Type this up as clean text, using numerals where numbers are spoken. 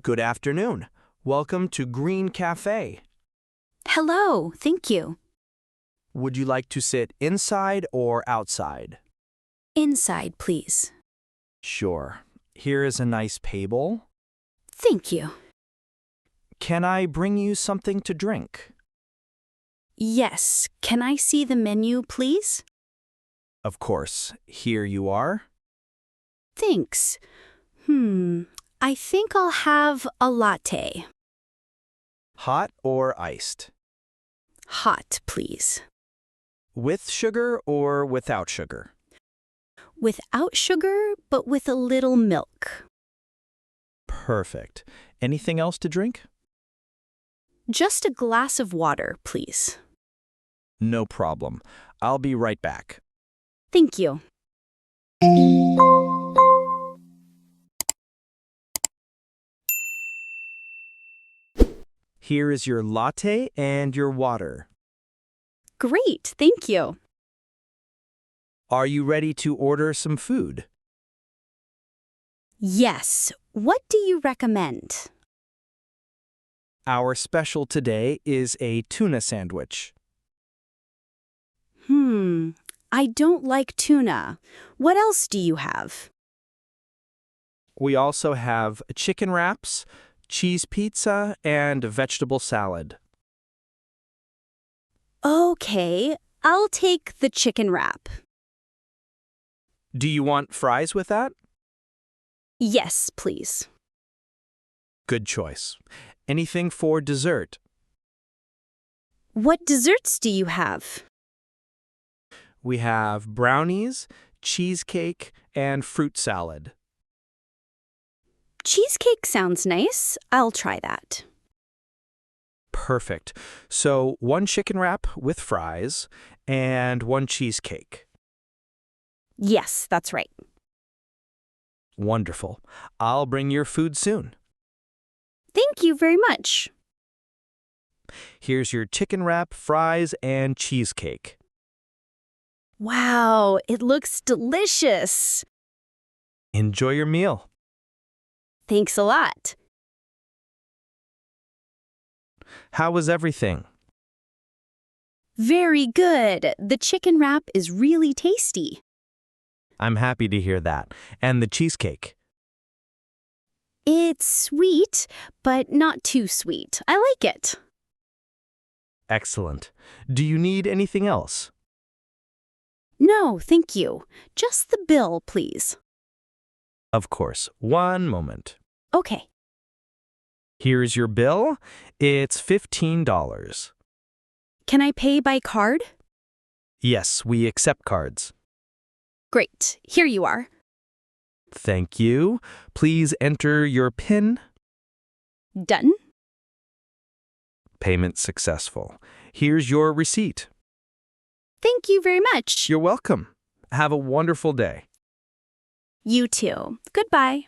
Good afternoon. Welcome to Green Café. Hello, thank you. Would you like to sit inside or outside? Inside, please. Sure. Here is a nice table. Thank you. Can I bring you something to drink? Yes, can I see the menu, please? Of course. Here you are. Thanks. I think I'll have a latte. Hot or iced? Hot, please. With sugar or without sugar? Without sugar, but with a little milk. Perfect. Anything else to drink? Just a glass of water, please. No problem. I'll be right back. Thank you. Here is your latte and your water. Great, thank you. Are you ready to order some food? Yes, what do you recommend? Our special today is a tuna sandwich. I don't like tuna. What else do you have? We also have chicken wraps, cheese pizza, and vegetable salad. Okay, I'll take the chicken wrap. Do you want fries with that? Yes, please. Good choice. Anything for dessert? What desserts do you have? We have brownies, cheesecake, and fruit salad. Cheesecake sounds nice. I'll try that. Perfect. So, one chicken wrap with fries and one cheesecake. Yes, that's right. Wonderful. I'll bring your food soon. Thank you very much. Here's your chicken wrap, fries, and cheesecake. Wow, it looks delicious. Enjoy your meal. Thanks a lot. How was everything? Very good. The chicken wrap is really tasty. I'm happy to hear that. And the cheesecake. It's sweet, but not too sweet. I like it. Excellent. Do you need anything else? No, thank you. Just the bill, please. Of course. One moment. Okay. Here's your bill. It's $15. Can I pay by card? Yes, we accept cards. Great. Here you are. Thank you. Please enter your PIN. Done? Payment successful. Here's your receipt. Thank you very much. You're welcome. Have a wonderful day. You too. Goodbye.